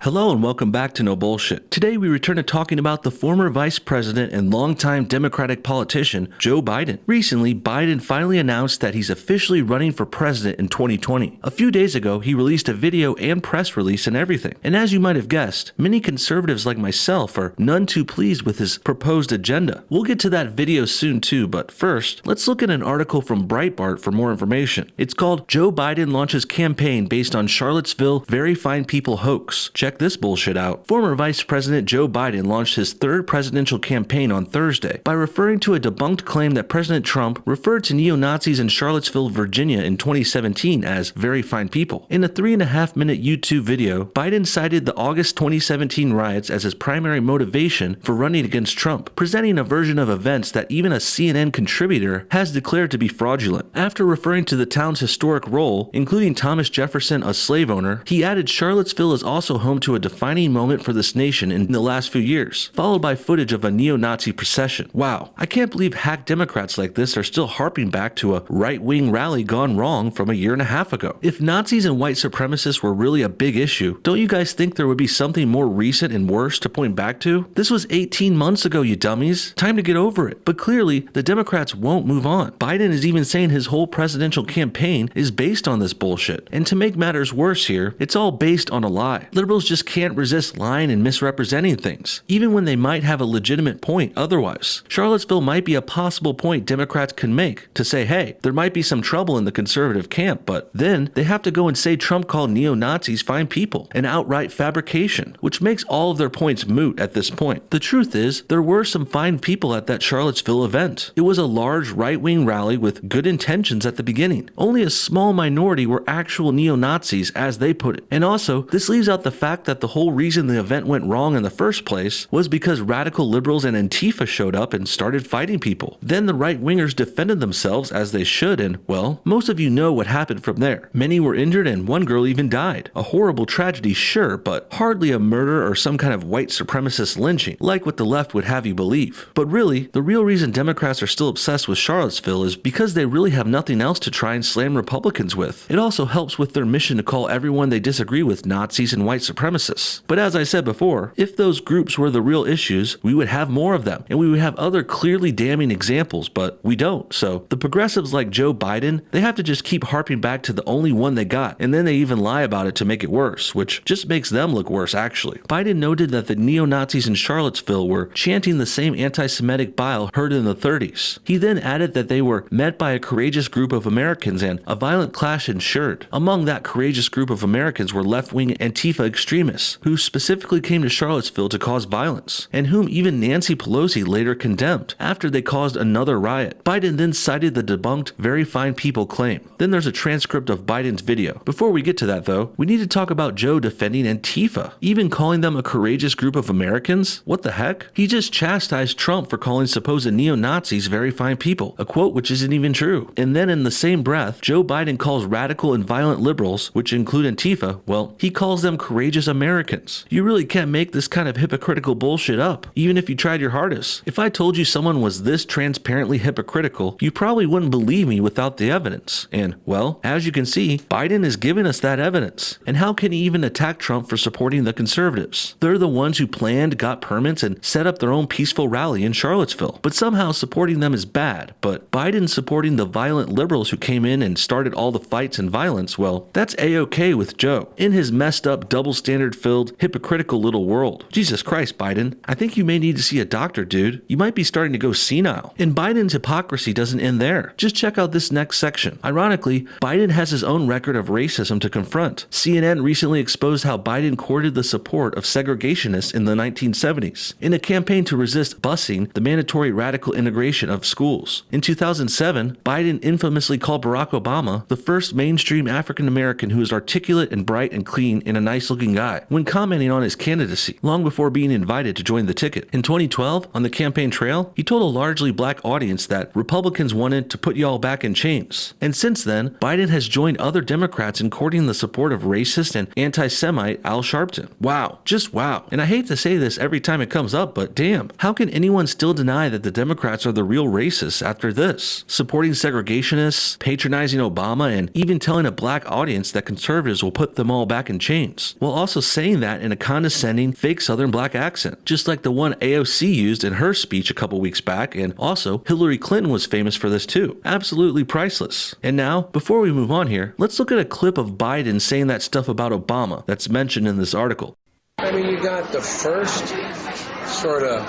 Hello and welcome back to No Bullshit. Today we return to talking about the former vice president and longtime Democratic politician Joe Biden. Recently, Biden finally announced that he's officially running for president in 2020. A few days ago, he released a video and press release and everything. And as you might have guessed, many conservatives like myself are none too pleased with his proposed agenda. We'll get to that video soon too, but first, let's look at an article from Breitbart for more information. It's called Joe Biden Launches Campaign Based on Charlottesville Very Fine People Hoax. Check this bullshit out. Former Vice President Joe Biden launched his third presidential campaign on Thursday by referring to a debunked claim that President Trump referred to neo-Nazis in Charlottesville, Virginia in 2017 as very fine people. In a 3.5-minute YouTube video, Biden cited the August 2017 riots as his primary motivation for running against Trump, presenting a version of events that even a CNN contributor has declared to be fraudulent. After referring to the town's historic role, including Thomas Jefferson, a slave owner, he added Charlottesville is also home to a defining moment for this nation in the last few years, followed by footage of a neo-Nazi procession. Wow, I can't believe hack Democrats like this are still harping back to a right-wing rally gone wrong from a year and a half ago. If Nazis and white supremacists were really a big issue, don't you guys think there would be something more recent and worse to point back to? This was 18 months ago, you dummies. Time to get over it. But clearly, the Democrats won't move on. Biden is even saying his whole presidential campaign is based on this bullshit. And to make matters worse here, it's all based on a lie. Liberals just can't resist lying and misrepresenting things, even when they might have a legitimate point otherwise. Charlottesville might be a possible point Democrats can make to say, hey, there might be some trouble in the conservative camp, but then they have to go and say Trump called neo-Nazis fine people, an outright fabrication, which makes all of their points moot at this point. The truth is, there were some fine people at that Charlottesville event. It was a large right-wing rally with good intentions at the beginning. Only a small minority were actual neo-Nazis, as they put it. And also, this leaves out the fact that the whole reason the event went wrong in the first place was because radical liberals and Antifa showed up and started fighting people. Then the right-wingers defended themselves as they should, and, well, most of you know what happened from there. Many were injured and one girl even died. A horrible tragedy, sure, but hardly a murder or some kind of white supremacist lynching, like what the left would have you believe. But really, the real reason Democrats are still obsessed with Charlottesville is because they really have nothing else to try and slam Republicans with. It also helps with their mission to call everyone they disagree with Nazis and white supremacists. But as I said before, if those groups were the real issues, we would have more of them, and we would have other clearly damning examples, but we don't. So the progressives like Joe Biden, they have to just keep harping back to the only one they got, and then they even lie about it to make it worse, which just makes them look worse actually. Biden noted that the neo-Nazis in Charlottesville were chanting the same anti-Semitic bile heard in the 30s. He then added that they were met by a courageous group of Americans and a violent clash ensued. Among that courageous group of Americans were left-wing Antifa extremists, who specifically came to Charlottesville to cause violence, and whom even Nancy Pelosi later condemned after they caused another riot. Biden then cited the debunked very fine people claim. Then there's a transcript of Biden's video. Before we get to that though, we need to talk about Joe defending Antifa, even calling them a courageous group of Americans. What the heck? He just chastised Trump for calling supposed neo-Nazis very fine people, a quote which isn't even true. And then in the same breath, Joe Biden calls radical and violent liberals, which include Antifa, well, he calls them courageous Americans. You really can't make this kind of hypocritical bullshit up, even if you tried your hardest. If I told you someone was this transparently hypocritical, you probably wouldn't believe me without the evidence. And, well, as you can see, Biden is giving us that evidence. And how can he even attack Trump for supporting the conservatives? They're the ones who planned, got permits, and set up their own peaceful rally in Charlottesville. But somehow supporting them is bad. But Biden supporting the violent liberals who came in and started all the fights and violence, well, that's A-okay with Joe, in his messed up, double standard filled, hypocritical little world. Jesus Christ, Biden, I think you may need to see a doctor, dude. You might be starting to go senile. And Biden's hypocrisy doesn't end there. Just check out this next section. Ironically, Biden has his own record of racism to confront. CNN recently exposed how Biden courted the support of segregationists in the 1970s in a campaign to resist busing, the mandatory radical integration of schools. In 2007, Biden infamously called Barack Obama the first mainstream African American who is articulate and bright and clean and a nice-looking guy when commenting on his candidacy, long before being invited to join the ticket. In 2012, on the campaign trail, he told a largely black audience that Republicans wanted to put y'all back in chains. And since then, Biden has joined other Democrats in courting the support of racist and anti-Semite Al Sharpton. Wow. Just wow. And I hate to say this every time it comes up, but damn, how can anyone still deny that the Democrats are the real racists after this? Supporting segregationists, patronizing Obama, and even telling a black audience that conservatives will put them all back in chains, while also also saying that in a condescending, fake Southern black accent, just like the one AOC used in her speech a couple weeks back, and also Hillary Clinton was famous for this too. Absolutely priceless. And now, before we move on here, let's look at a clip of Biden saying that stuff about Obama that's mentioned in this article. I mean, you got the first sort of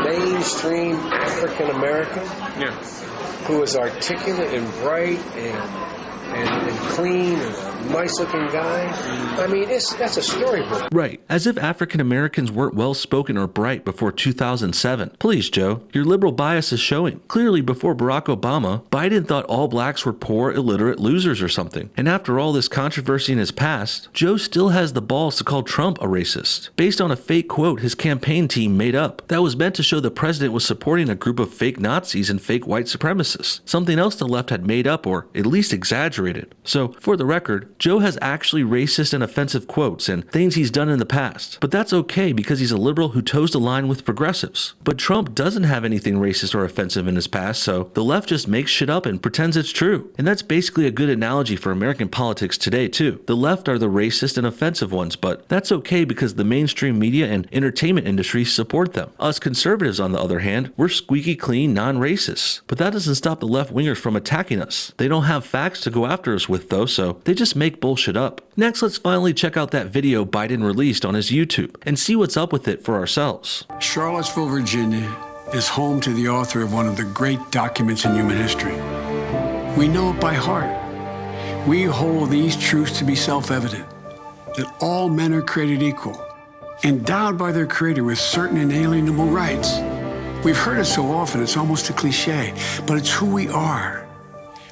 mainstream African American who was articulate and bright and clean and a nice-looking guy. I mean, that's a storybook. Right. As if African Americans weren't well-spoken or bright before 2007. Please, Joe, your liberal bias is showing. Clearly, before Barack Obama, Biden thought all blacks were poor, illiterate losers or something. And after all this controversy in his past, Joe still has the balls to call Trump a racist, based on a fake quote his campaign team made up that was meant to show the president was supporting a group of fake Nazis and fake white supremacists, something else the left had made up or at least exaggerated. So, for the record, Joe has actually racist and offensive quotes and things he's done in the past, but that's okay because he's a liberal who toes the line with progressives. But Trump doesn't have anything racist or offensive in his past, so the left just makes shit up and pretends it's true. And that's basically a good analogy for American politics today too. The left are the racist and offensive ones, but that's okay because the mainstream media and entertainment industry support them. Us conservatives, on the other hand, we're squeaky clean, non-racists. But that doesn't stop the left-wingers from attacking us. They don't have facts to go after us with though, so they just make bullshit up. Next, let's finally check out that video Biden released on his YouTube and see what's up with it for ourselves. Charlottesville, Virginia is home to the author of one of the great documents in human history. We know it by heart. We hold these truths to be self-evident, that all men are created equal, endowed by their Creator with certain inalienable rights. We've heard it so often, it's almost a cliche, but it's who we are.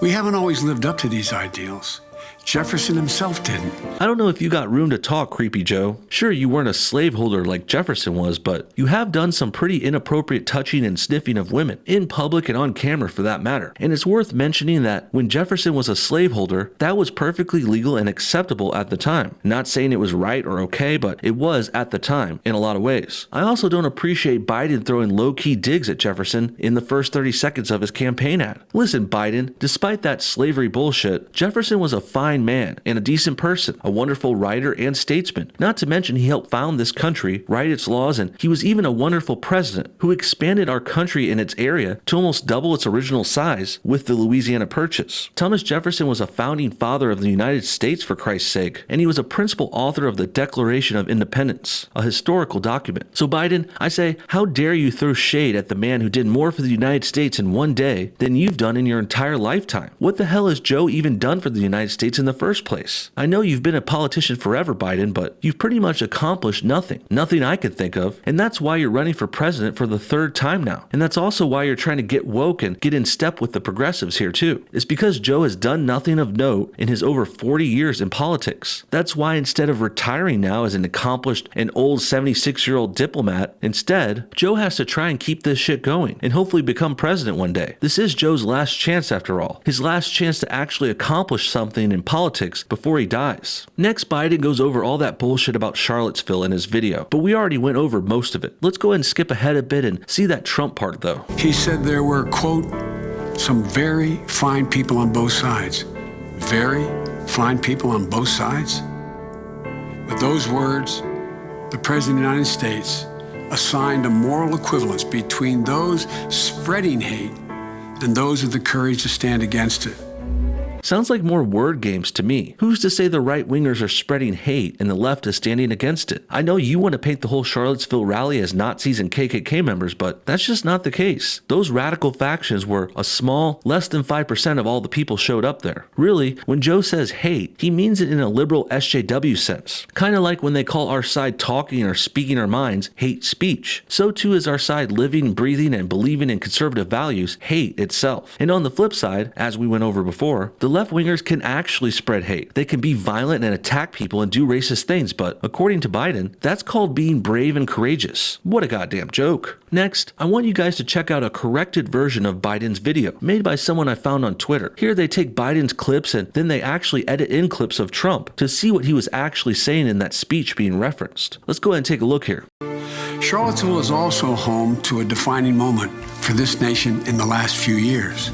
We haven't always lived up to these ideals. Jefferson himself didn't. I don't know if you got room to talk, Creepy Joe. Sure, you weren't a slaveholder like Jefferson was, but you have done some pretty inappropriate touching and sniffing of women, in public and on camera for that matter. And it's worth mentioning that when Jefferson was a slaveholder, that was perfectly legal and acceptable at the time. Not saying it was right or okay, but it was at the time, in a lot of ways. I also don't appreciate Biden throwing low-key digs at Jefferson in the first 30 seconds of his campaign ad. Listen, Biden, despite that slavery bullshit, Jefferson was a fine man and a decent person, a wonderful writer and statesman. Not to mention he helped found this country, write its laws, and he was even a wonderful president who expanded our country in its area to almost double its original size with the Louisiana Purchase. Thomas Jefferson was a founding father of the United States, for Christ's sake, and he was a principal author of the Declaration of Independence, a historical document. So Biden, I say, how dare you throw shade at the man who did more for the United States in one day than you've done in your entire lifetime? What the hell has Joe even done for the United States in the first place? I know you've been a politician forever, Biden, but you've pretty much accomplished nothing. Nothing I could think of. And that's why you're running for president for the third time now. And that's also why you're trying to get woke and get in step with the progressives here too. It's because Joe has done nothing of note in his over 40 years in politics. That's why instead of retiring now as an accomplished and old 76-year-old diplomat, instead, Joe has to try and keep this shit going and hopefully become president one day. This is Joe's last chance after all. His last chance to actually accomplish something in politics before he dies. Next, Biden goes over all that bullshit about Charlottesville in his video, but we already went over most of it. Let's go ahead and skip ahead a bit and see that Trump part though. He said there were, quote, some very fine people on both sides. Very fine people on both sides? With those words, the President of the United States assigned a moral equivalence between those spreading hate and those with the courage to stand against it. Sounds like more word games to me. Who's to say the right-wingers are spreading hate and the left is standing against it? I know you want to paint the whole Charlottesville rally as Nazis and KKK members, but that's just not the case. Those radical factions were a small, less than 5% of all the people showed up there. Really, when Joe says hate, he means it in a liberal SJW sense. Kind of like when they call our side talking or speaking our minds hate speech. So too is our side living, breathing, and believing in conservative values hate itself. And on the flip side, as we went over before, the left-wingers can actually spread hate. They can be violent and attack people and do racist things, but according to Biden, that's called being brave and courageous. What a goddamn joke. Next, I want you guys to check out a corrected version of Biden's video, made by someone I found on Twitter. Here they take Biden's clips and then they actually edit in clips of Trump to see what he was actually saying in that speech being referenced. Let's go ahead and take a look here. Charlottesville is also home to a defining moment for this nation in the last few years.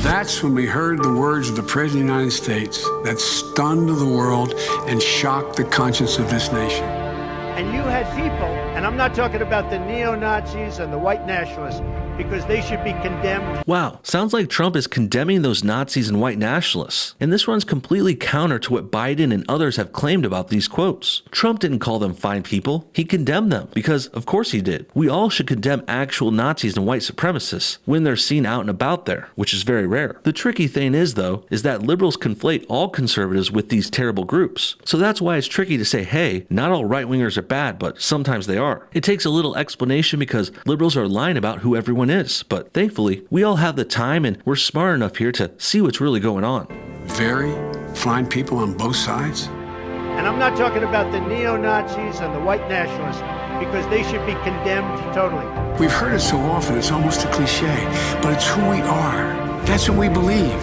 That's when we heard the words of the President of the United States that stunned the world and shocked the conscience of this nation. And you had people, and I'm not talking about the neo-Nazis and the white nationalists, because they should be condemned. Wow, sounds like Trump is condemning those Nazis and white nationalists. And this runs completely counter to what Biden and others have claimed about these quotes. Trump didn't call them fine people, he condemned them, because of course he did. We all should condemn actual Nazis and white supremacists when they're seen out and about there, which is very rare. The tricky thing is though, is that liberals conflate all conservatives with these terrible groups. So that's why it's tricky to say, hey, not all right-wingers are bad, but sometimes they are. It takes a little explanation because liberals are lying about who everyone is, but thankfully, we all have the time and we're smart enough here to see what's really going on. Very fine people on both sides. And I'm not talking about the neo-Nazis and the white nationalists, because they should be condemned totally. We've heard it so often, it's almost a cliche, but it's who we are. That's what we believe.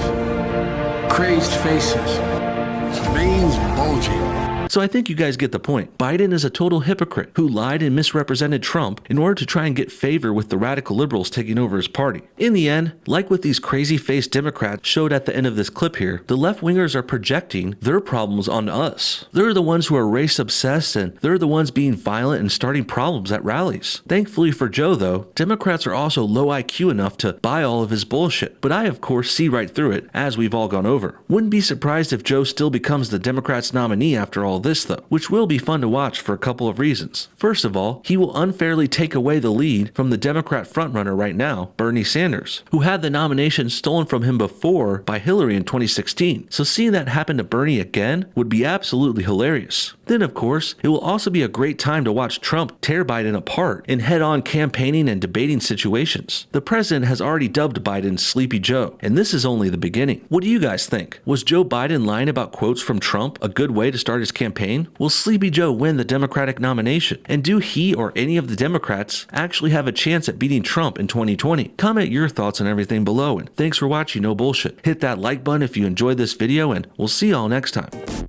Crazed faces, veins bulging. So I think you guys get the point. Biden is a total hypocrite who lied and misrepresented Trump in order to try and get favor with the radical liberals taking over his party. In the end, like what these crazy-faced Democrats showed at the end of this clip here, the left-wingers are projecting their problems onto us. They're the ones who are race-obsessed and they're the ones being violent and starting problems at rallies. Thankfully for Joe though, Democrats are also low IQ enough to buy all of his bullshit. But I of course see right through it, as we've all gone over. Wouldn't be surprised if Joe still becomes the Democrats' nominee after all this though, which will be fun to watch for a couple of reasons. First of all, he will unfairly take away the lead from the Democrat frontrunner right now, Bernie Sanders, who had the nomination stolen from him before by Hillary in 2016. So seeing that happen to Bernie again would be absolutely hilarious. Then of course, it will also be a great time to watch Trump tear Biden apart in head-on campaigning and debating situations. The president has already dubbed Biden Sleepy Joe, and this is only the beginning. What do you guys think? Was Joe Biden lying about quotes from Trump a good way to start his campaign? Will Sleepy Joe win the Democratic nomination? And do he or any of the Democrats actually have a chance at beating Trump in 2020? Comment your thoughts on everything below, and thanks for watching No Bullshit. Hit that like button if you enjoyed this video, and we'll see y'all next time.